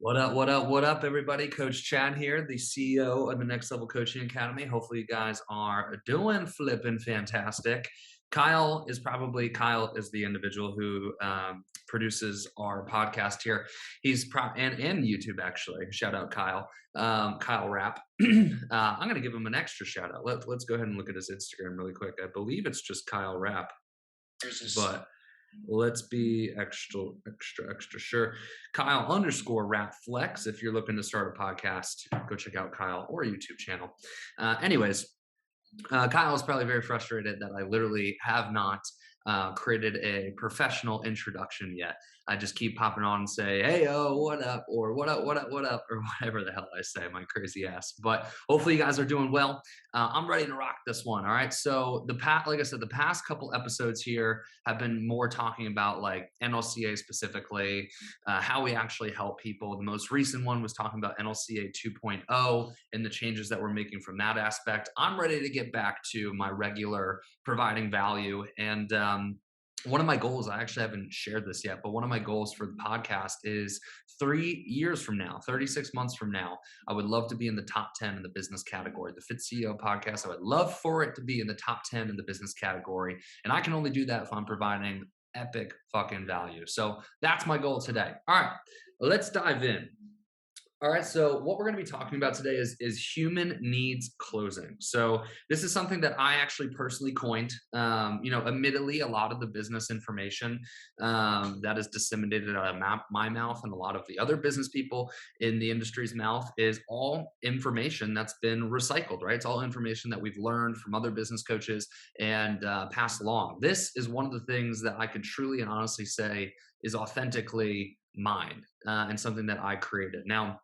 What up, what up, what up, everybody? Coach Chad here, the CEO of the Next Level Coaching Academy. Hopefully, you guys are doing flipping fantastic. Kyle is the individual who produces our podcast here. And YouTube actually. Shout out Kyle, Kyle Rapp. I'm gonna give him an extra shout out. Let's go ahead and look at his Instagram really quick. I believe it's just Kyle Rapp, but let's be extra sure. Kyle underscore Rat Flex. If you're looking to start a podcast, go check out Kyle or YouTube channel. Kyle is probably very frustrated that I literally have not created a professional introduction yet. I just keep popping on and say, "Hey, what up?" or "What up, what up, what up?" or whatever the hell I say, my crazy ass. But hopefully, you guys are doing well. I'm ready to rock this one. All right. So like I said, the past couple episodes here have been more talking about like NLCA specifically, how we actually help people. The most recent one was talking about NLCA 2.0 and the changes that we're making from that aspect. I'm ready to get back to my regular providing value. And one of my goals, I actually haven't shared this yet, but one of my goals for the podcast is 3 years from now, 36 months from now, I would love to be in the top 10 in the business category. The Fit CEO podcast, I would love for it to be in the top 10 in the business category. And I can only do that if I'm providing epic fucking value. So that's my goal today. All right, let's dive in. All right, so what we're going to be talking about today is human needs closing. So this is something that I actually personally coined. Admittedly, a lot of the business information that is disseminated out of my mouth and a lot of the other business people in the industry's mouth is all information that's been recycled, right? It's all information that we've learned from other business coaches and passed along. This is one of the things that I could truly and honestly say is authentically mine and something that I created. Now,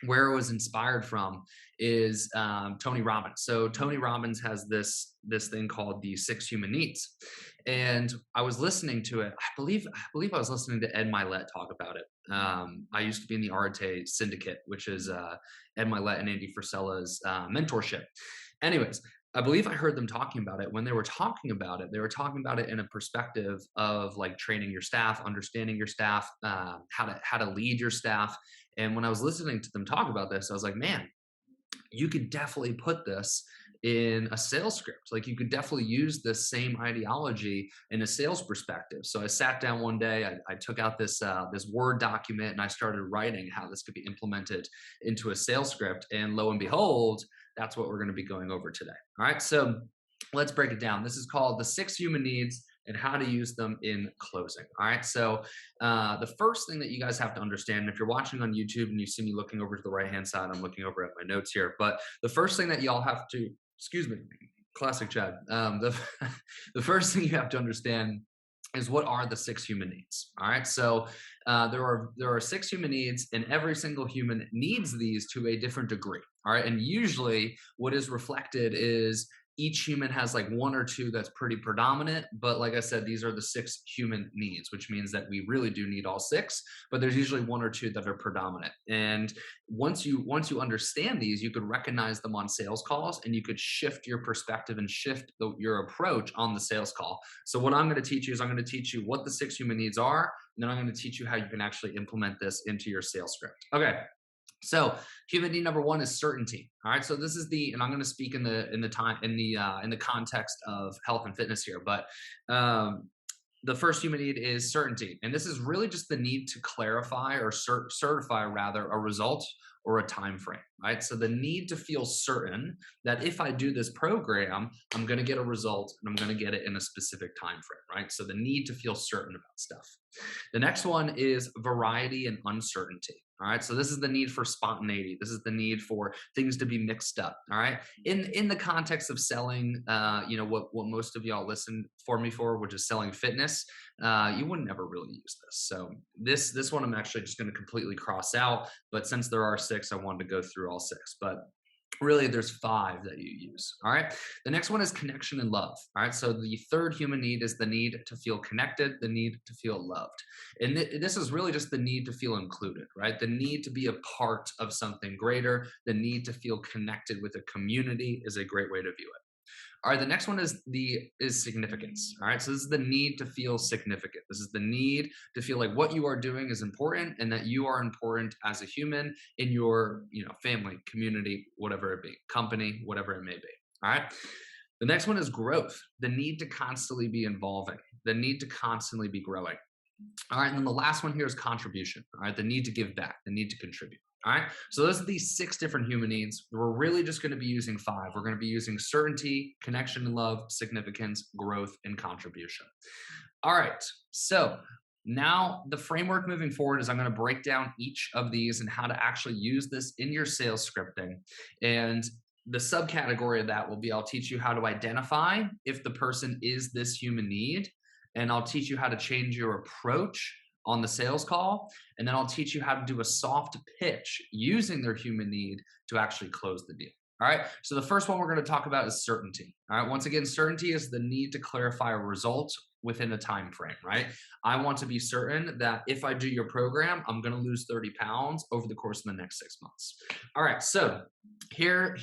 where it was inspired from is Tony Robbins. So Tony Robbins has this thing called the 6 human needs, and I was listening to it. I believe I was listening to Ed Milet talk about it. I used to be in the Arete Syndicate, which is Ed Milet and Andy Frisella's mentorship. Anyways, I believe I heard them talking about it. When they were talking about it, they were talking about it in a perspective of like training your staff, understanding your staff, how to lead your staff. And when I was listening to them talk about this, I was like, man, you could definitely put this in a sales script. Like you could definitely use this same ideology in a sales perspective. So I sat down one day, I took out this Word document and I started writing how this could be implemented into a sales script. And lo and behold, that's what we're going to be going over today. All right. So let's break it down. This is called the 6 human needs and how to use them in closing. All right. So the first thing that you guys have to understand, if you're watching on YouTube and you see me looking over to the right-hand side, I'm looking over at my notes here. But the first thing that y'all have to, excuse me, classic Chad. The first thing you have to understand is what are the 6 human needs. All right. So there are 6 human needs, and every single human needs these to a different degree. All right. And usually what is reflected is each human has like 1 or 2 that's pretty predominant. But like I said, these are the 6 human needs, which means that we really do need all 6, but there's usually 1 or 2 that are predominant. And once you understand these, you could recognize them on sales calls, and you could shift your perspective and shift your approach on the sales call. So what I'm going to teach you is I'm going to teach you what the 6 human needs are, and then I'm going to teach you how you can actually implement this into your sales script. Okay. So human need number 1 is certainty. All right. So this is and I'm going to speak in the context of health and fitness here, but the first human need is certainty. And this is really just the need to clarify or certify rather a result or a time frame, right? So the need to feel certain that if I do this program, I'm going to get a result and I'm going to get it in a specific time frame, right? So the need to feel certain about stuff. The next one is variety and uncertainty. All right. So this is the need for spontaneity. This is the need for things to be mixed up. All right. In the context of selling, what most of y'all listen for me for, which is selling fitness, you would never really use this. So this one I'm actually just going to completely cross out. But since there are 6, I wanted to go through all 6. But really, there's 5 that you use. All right. The next one is connection and love. All right. So the third human need is the need to feel connected, the need to feel loved. And this is really just the need to feel included, right? The need to be a part of something greater, the need to feel connected with a community is a great way to view it. All right, the next one is significance. All right, so this is the need to feel significant. This is the need to feel like what you are doing is important and that you are important as a human in your, family, community, whatever it be, company, whatever it may be. All right. The next one is growth, the need to constantly be evolving, the need to constantly be growing. All right. And then the last one here is contribution. All right. The need to give back, the need to contribute. All right. So those are these 6 different human needs. We're really just going to be using 5. We're going to be using certainty, connection and love, significance, growth, and contribution. All right. So now the framework moving forward is I'm going to break down each of these and how to actually use this in your sales scripting. And the subcategory of that will be I'll teach you how to identify if the person is this human need, and I'll teach you how to change your approach on the sales call, and then I'll teach you how to do a soft pitch using their human need to actually close the deal. All right. So the first one we're going to talk about is certainty. All right. Once again, certainty is the need to clarify a result within a time frame, right? I want to be certain that if I do your program, I'm going to lose 30 pounds over the course of the next 6 months. All right. So here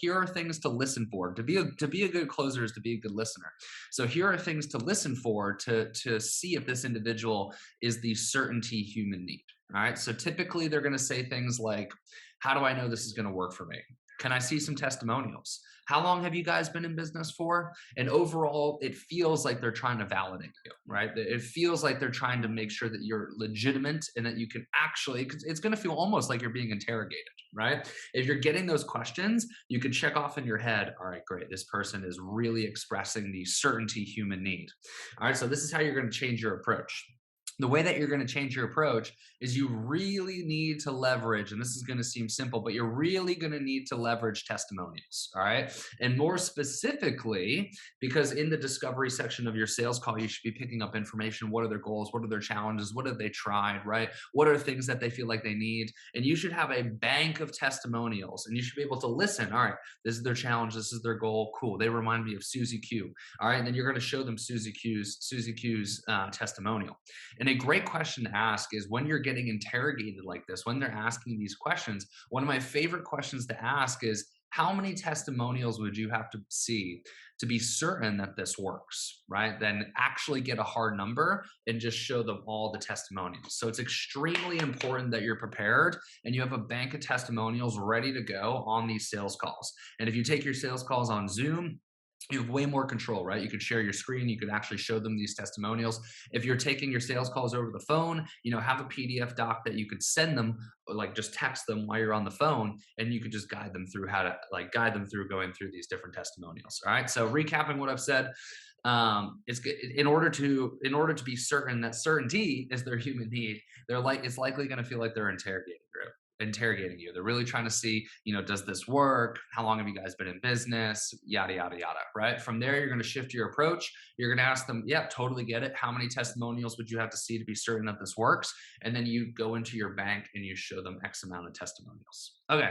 are things to listen for. To be a good closer is to be a good listener. So here are things to listen for to see if this individual is the certainty human need. All right. So typically they're going to say things like, how do I know this is going to work for me? Can I see some testimonials? How long have you guys been in business for? And overall, it feels like they're trying to validate you, right? It feels like they're trying to make sure that you're legitimate and that you can actually, it's going to feel almost like you're being interrogated, right? If you're getting those questions, you can check off in your head, all right, great. This person is really expressing the certainty human need. All right, so this is how you're going to change your approach. The way that you're going to change your approach is you really need to leverage, and this is going to seem simple, but you're really going to need to leverage testimonials. All right. And more specifically, because in the discovery section of your sales call, you should be picking up information. What are their goals? What are their challenges? What have they tried? Right? What are things that they feel like they need? And you should have a bank of testimonials, and you should be able to listen. All right. This is their challenge. This is their goal. Cool. They remind me of Susie Q. All right. And then you're going to show them Susie Q's testimonial. And a great question to ask is when you're getting interrogated like this, when they're asking these questions, one of my favorite questions to ask is, how many testimonials would you have to see to be certain that this works, right? Then actually get a hard number and just show them all the testimonials. So it's extremely important that you're prepared and you have a bank of testimonials ready to go on these sales calls. And if you take your sales calls on Zoom, you have way more control, right? You could share your screen. You could actually show them these testimonials. If you're taking your sales calls over the phone, have a PDF doc that you could send them, like just text them while you're on the phone, and you could just guide them through going through these different testimonials. All right. So recapping what I've said, it's in order to be certain that certainty is their human need. It's likely going to feel like they're interrogating you. They're really trying to see, does this work? How long have you guys been in business? Yada, yada, yada, right? From there, you're going to shift your approach. You're going to ask them, yeah, totally get it. How many testimonials would you have to see to be certain that this works? And then you go into your bank and you show them X amount of testimonials. Okay.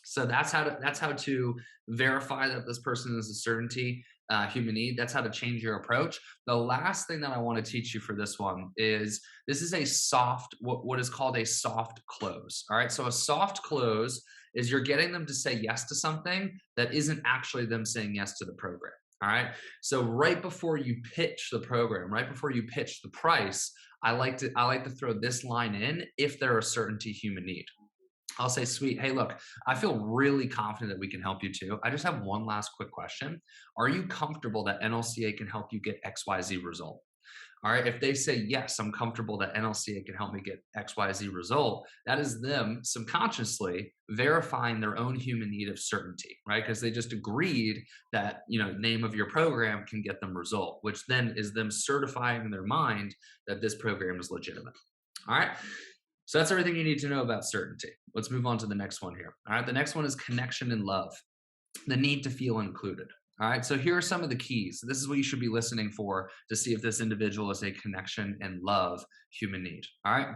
So that's how to verify that this person is a certainty human need. That's how to change your approach. The last thing that I want to teach you for this one is this is a soft, what is called a soft close. All right. So a soft close is you're getting them to say yes to something that isn't actually them saying yes to the program. All right. So right before you pitch the program, right before you pitch the price, I like to throw this line in if they're a certainty human need. I'll say, sweet, hey, look, I feel really confident that we can help you too. I just have one last quick question. Are you comfortable that NLCA can help you get XYZ result? All right. If they say, yes, I'm comfortable that NLCA can help me get XYZ result, that is them subconsciously verifying their own human need of certainty, right? Because they just agreed that, name of your program can get them result, which then is them certifying in their mind that this program is legitimate. All right. So that's everything you need to know about certainty. Let's move on to the next one here. All right. The next one is connection and love, the need to feel included. All right. So here are some of the keys. This is what you should be listening for to see if this individual is a connection and love human need. All right.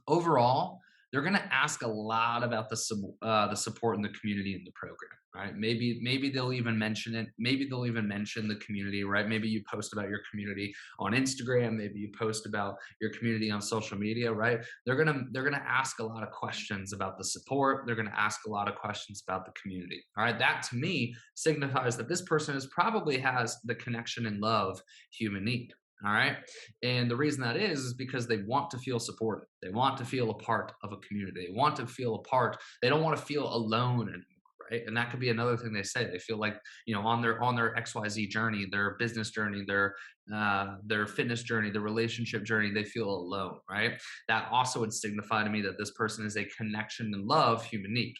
Overall, they're going to ask a lot about the support and the community in the program, right? Maybe they'll even mention it. Maybe they'll even mention the community, right? Maybe you post about your community on Instagram. Maybe you post about your community on social media, right? They're gonna ask a lot of questions about the support. They're gonna ask a lot of questions about the community. All right, that to me signifies that this person is probably has the connection and love human need. All right. And the reason that is because they want to feel supported. They want to feel a part of a community. They want to feel a part. They don't want to feel alone anymore. Right. And that could be another thing they say. They feel like, on their XYZ journey, their business journey, their fitness journey, their relationship journey, they feel alone. Right. That also would signify to me that this person is a connection and love human need.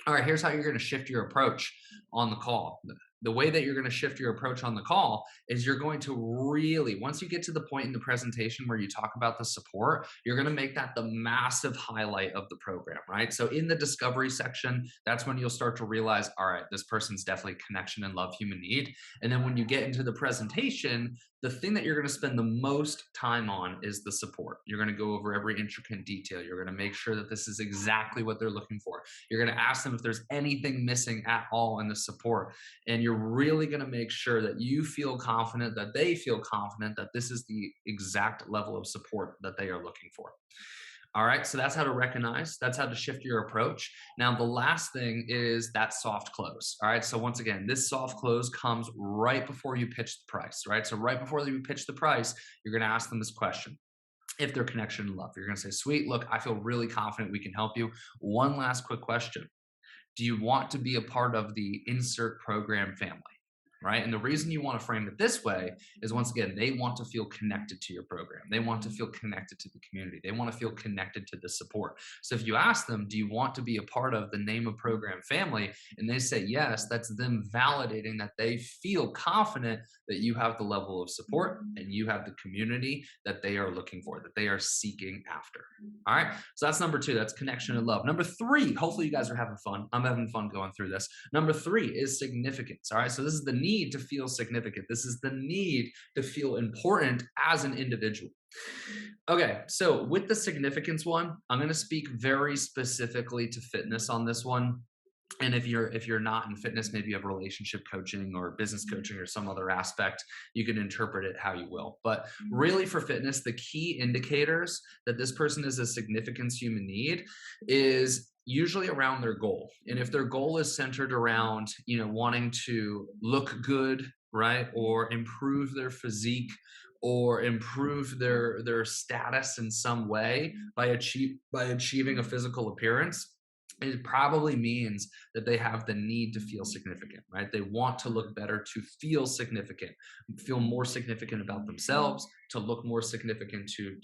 All right, here's how you're going to shift your approach on the call. The way that you're going to shift your approach on the call is you're going to really, once you get to the point in the presentation where you talk about the support, you're going to make that the massive highlight of the program, right? So in the discovery section, that's when you'll start to realize, all right, this person's definitely connection and love human need. And then when you get into the presentation, the thing that you're going to spend the most time on is the support. You're going to go over every intricate detail. You're going to make sure that this is exactly what they're looking for. You're going to ask them if there's anything missing at all in the support. And you're really going to make sure that you feel confident, that they feel confident that this is the exact level of support that they are looking for. All right, so that's how to recognize, that's how to shift your approach. Now, the last thing is that soft close. All right, so once again, this soft close comes right before you pitch the price, right? So right before you pitch the price, you're gonna ask them this question. If they're connection and love, you're gonna say, sweet, look, I feel really confident we can help you. One last quick question. Do you want to be a part of the insert program family? Right. And the reason you want to frame it this way is, once again, they want to feel connected to your program. They want to feel connected to the community. They want to feel connected to the support. So if you ask them, do you want to be a part of the name of program family? And they say yes, that's them validating that they feel confident that you have the level of support and you have the community that they are looking for, that they are seeking after. All right. So that's number 2. That's connection and love. Number 3, hopefully you guys are having fun. I'm having fun going through this. Number 3 is significance. All right. So this is the need to feel significant. This is the need to feel important as an individual. Okay, so with the significance one, I'm going to speak very specifically to fitness on this one. And if you're not in fitness, maybe you have relationship coaching or business coaching or some other aspect, you can interpret it how you will. But really for fitness, the key indicators that this person is a significance human need is usually around their goal. And if their goal is centered around, wanting to look good, right? Or improve their physique, or improve their status in some way by achieving a physical appearance, it probably means that they have the need to feel significant, right? They want to look better, to feel significant, feel more significant about themselves, to look more significant to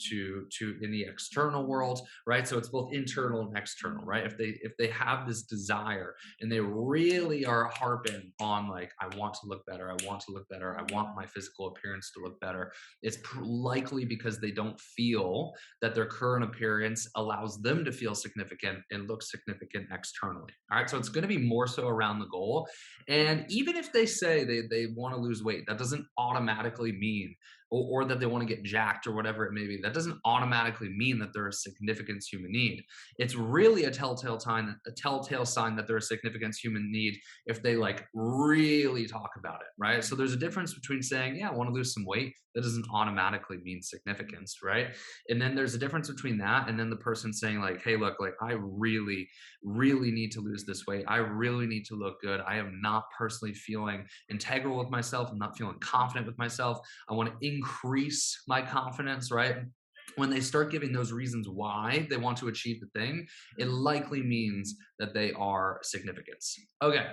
in the external world, right? So it's both internal and external, right? If they have this desire and they really are harping on, like, I want to look better, I want to look better, I want my physical appearance to look better, it's likely because they don't feel that their current appearance allows them to feel significant and look significant externally. All right, so it's going to be more so around the goal. And even if they say they want to lose weight, that doesn't automatically mean, or that they want to get jacked or whatever it may be, that doesn't automatically mean that they're a significance human need. It's really a telltale sign that they're a significance human need if they like really talk about it, right? So there's a difference between saying, yeah, I want to lose some weight. That doesn't automatically mean significance, right? And then there's a difference between that and then the person saying, like, hey, look, like, I really, really need to lose this weight. I really need to look good. I am not personally feeling integral with myself. I'm not feeling confident with myself. I want to increase my confidence, right? When they start giving those reasons why they want to achieve the thing, it likely means that they are significance. Okay,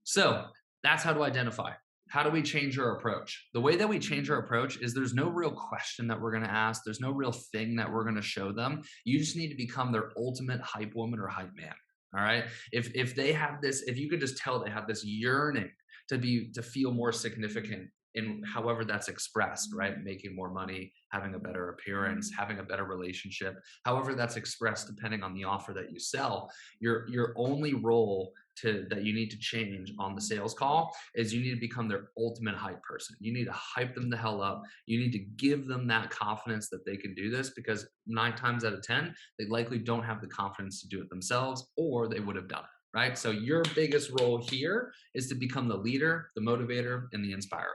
so that's how to identify. How do we change our approach? The way that we change our approach is there's no real question that we're going to ask. There's no real thing that we're going to show them. You just need to become their ultimate hype woman or hype man. All right. If they have this, if you could just tell they have this yearning to feel more significant, in however that's expressed, right? Making more money, having a better appearance, having a better relationship, however that's expressed depending on the offer that you sell. Your only role that you need to change on the sales call is you need to become their ultimate hype person. You need to hype them the hell up. You need to give them that confidence that they can do this, because 9 times out of 10, they likely don't have the confidence to do it themselves, or they would have done it, right? So your biggest role here is to become the leader, the motivator, and the inspirer.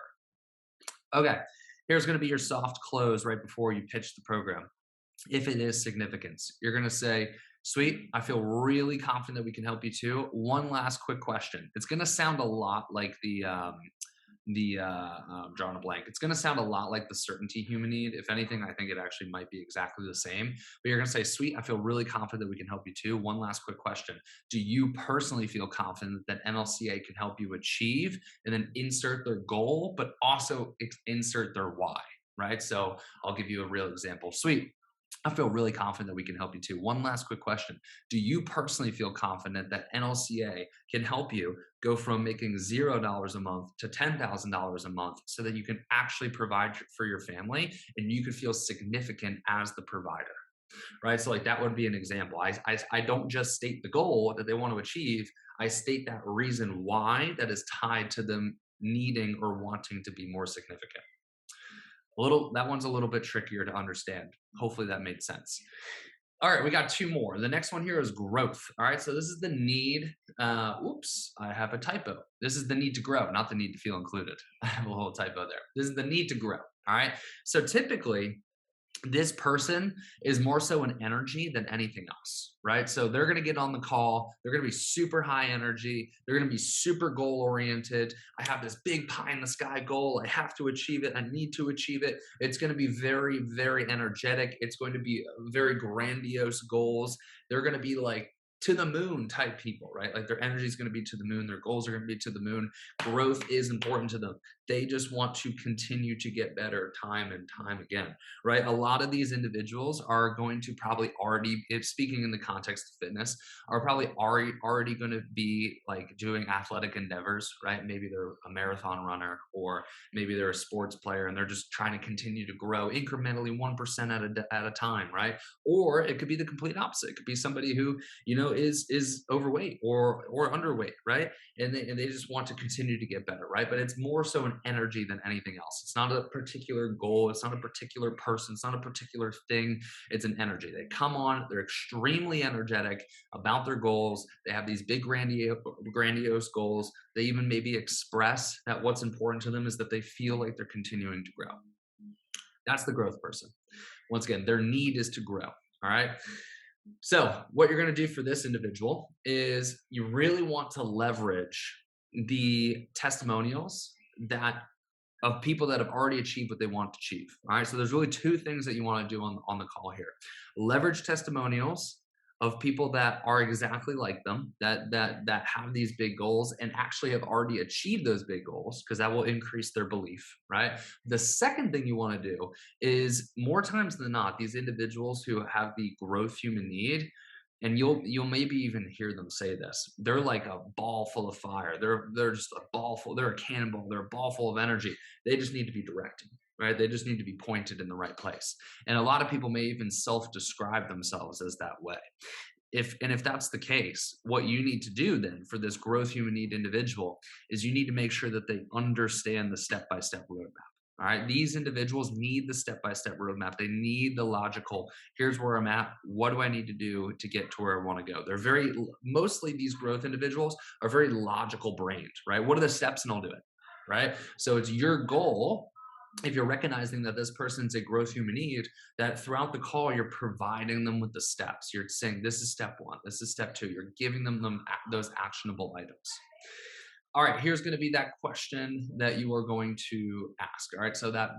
Okay, here's going to be your soft close right before you pitch the program. If it is significance, you're going to say, sweet, I feel really confident that we can help you too. One last quick question. It's going to sound a lot like drawing a blank. It's going to sound a lot like the certainty human need. If anything, I think it actually might be exactly the same. But you're going to say, sweet, I feel really confident that we can help you too. One last quick question. Do you personally feel confident that NLCA can help you achieve, and then insert their goal, but also insert their why, right? So I'll give you a real example. Sweet, I feel really confident that we can help you too. One last quick question. Do you personally feel confident that NLCA can help you go from making $0 a month to $10,000 a month, so that you can actually provide for your family and you can feel significant as the provider, right? So like that would be an example. I don't just state the goal that they want to achieve. I state that reason why that is tied to them needing or wanting to be more significant. That one's a little bit trickier to understand. Hopefully that made sense. All right, we got 2 more. The next one here is growth. All right, so this is the need. Oops, I have a typo. This is the need to grow, not the need to feel included. I have a little typo there. This is the need to grow. All right, so typically this person is more so an energy than anything else, right? So they're going to get on the call. They're going to be super high energy. They're going to be super goal oriented. I have this big pie in the sky goal. I have to achieve it. I need to achieve it. It's going to be very, very energetic. It's going to be very grandiose goals. They're going to be like to the moon type people, right? Like their energy is going to be to the moon. Their goals are going to be to the moon. Growth is important to them. They just want to continue to get better time and time again, right? A lot of these individuals are going to probably already, if speaking in the context of fitness, are probably already going to be like doing athletic endeavors, right? Maybe they're a marathon runner, or maybe they're a sports player and they're just trying to continue to grow incrementally 1% at a time, right? Or it could be the complete opposite. It could be somebody who, is overweight or underweight, right? And they just want to continue to get better, right? But it's more so an energy than anything else. It's not a particular goal. It's not a particular person. It's not a particular thing. It's an energy. They come on, they're extremely energetic about their goals. They have these big grandiose goals. They even maybe express that what's important to them is that they feel like they're continuing to grow. That's the growth person. Once again, their need is to grow. All right. So what you're going to do for this individual is you really want to leverage the testimonials of people that have already achieved what they want to achieve. All right. So there's really 2 things that you want to do on the call here. Leverage testimonials of people that are exactly like them, that have these big goals and actually have already achieved those big goals, because that will increase their belief, right? The second thing you want to do is, more times than not, these individuals who have the growth human need, and you'll maybe even hear them say this, they're like a ball full of fire. They're just a ball full, they're a cannonball, they're a ball full of energy. They just need to be directed, right? They just need to be pointed in the right place. And a lot of people may even self-describe themselves as that way. If that's the case, what you need to do then for this growth human need individual is you need to make sure that they understand the step-by-step roadmap. All right. These individuals need the step-by-step roadmap. They need the logical, here's where I'm at. What do I need to do to get to where I want to go? Mostly these growth individuals are very logical brained, right? What are the steps, and I'll do it, right? So it's your goal, if you're recognizing that this person's a growth human need, that throughout the call, you're providing them with the steps. You're saying, this is step 1, this is step 2. You're giving them those actionable items. All right, here's going to be that question that you are going to ask. All right, so that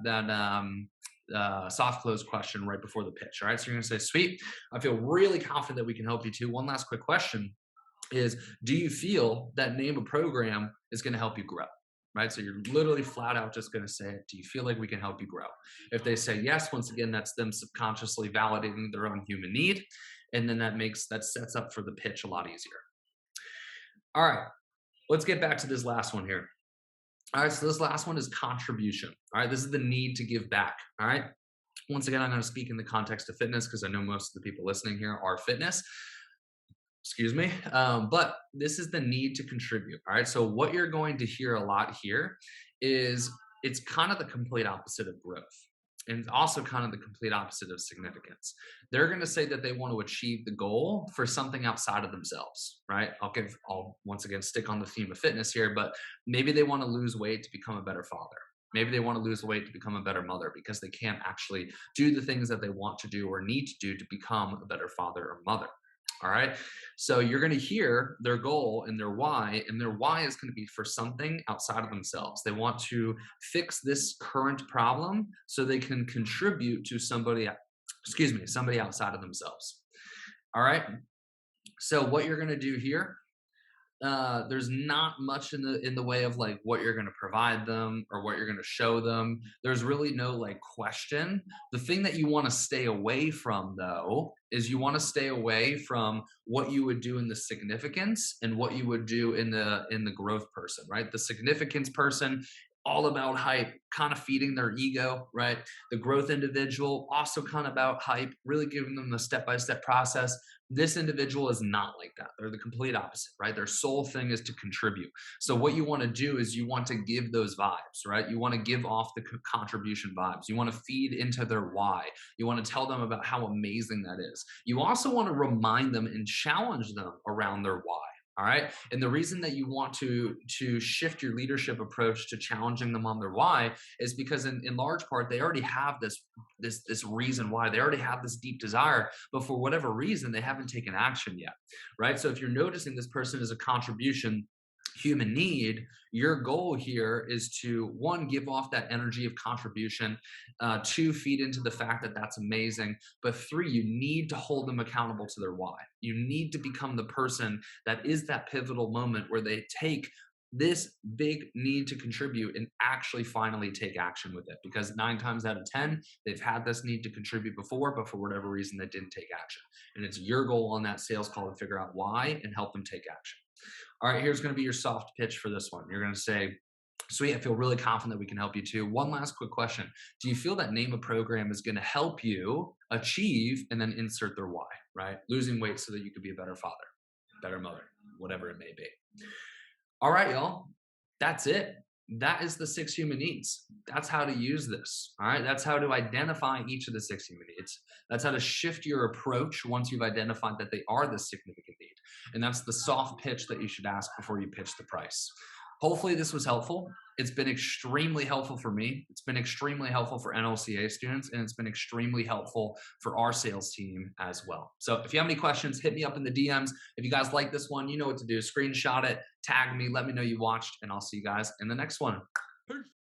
soft close question right before the pitch. All right, so you're going to say, sweet, I feel really confident that we can help you too. One last quick question is, do you feel that name a program is going to help you grow? Right, so you're literally flat out just going to say, do you feel like we can help you grow? If they say yes, once again, that's them subconsciously validating their own human need, and then that sets up for the pitch a lot easier. All right. Let's get back to this last one here. All right, so this last one is contribution. All right, this is the need to give back. All right. Once again, I'm going to speak in the context of fitness because I know most of the people listening here are fitness. Excuse me. But this is the need to contribute. All right. So, what you're going to hear a lot here is it's kind of the complete opposite of growth. And also kind of the complete opposite of significance. They're going to say that they want to achieve the goal for something outside of themselves, right? I'll once again stick on the theme of fitness here, but maybe they want to lose weight to become a better father. Maybe they want to lose weight to become a better mother because they can't actually do the things that they want to do or need to do to become a better father or mother. All right. So you're going to hear their goal and their why is going to be for something outside of themselves. They want to fix this current problem so they can contribute to somebody outside of themselves. All right. So what you're going to do here, there's not much in the way of like what you're going to provide them or what you're going to show them. There's really no like question. The thing that you want to stay away from though is you want to stay away from what you would do in the significance and what you would do in the growth person, right? The significance person, all about hype, kind of feeding their ego, right? The growth individual, also kind of about hype, really giving them the step-by-step process. This individual is not like that. They're the complete opposite, right? Their sole thing is to contribute. So what you want to do is you want to give those vibes, right? You want to give off the contribution vibes. You want to feed into their why. You want to tell them about how amazing that is. You also want to remind them and challenge them around their why. All right. And the reason that you want to shift your leadership approach to challenging them on their why is because in large part, they already have this reason why. They already have this deep desire, but for whatever reason, they haven't taken action yet. Right. So if you're noticing this person is a contribution human need, your goal here is to one, give off that energy of contribution, two, feed into the fact that that's amazing, but three, you need to hold them accountable to their why. You need to become the person that is that pivotal moment where they take this big need to contribute and actually finally take action with it, because 9 times out of 10 they've had this need to contribute before, but for whatever reason they didn't take action. And it's your goal on that sales call to figure out why and help them take action. All right, here's going to be your soft pitch for this one. You're going to say, sweet, I feel really confident that we can help you too. One last quick question. Do you feel that name a program is going to help you achieve, and then insert their why, right? Losing weight so that you could be a better father, better mother, whatever it may be. All right, y'all. That's it. That is the 6 human needs. That's how to use this. All right. That's how to identify each of the 6 human needs. That's how to shift your approach once you've identified that they are the significant need. And that's the soft pitch that you should ask before you pitch the price. Hopefully this was helpful. It's been extremely helpful for me. It's been extremely helpful for NLCA students, and it's been extremely helpful for our sales team as well. So if you have any questions, hit me up in the DMs. If you guys like this one, you know what to do. Screenshot it, tag me, let me know you watched, and I'll see you guys in the next one. Peace.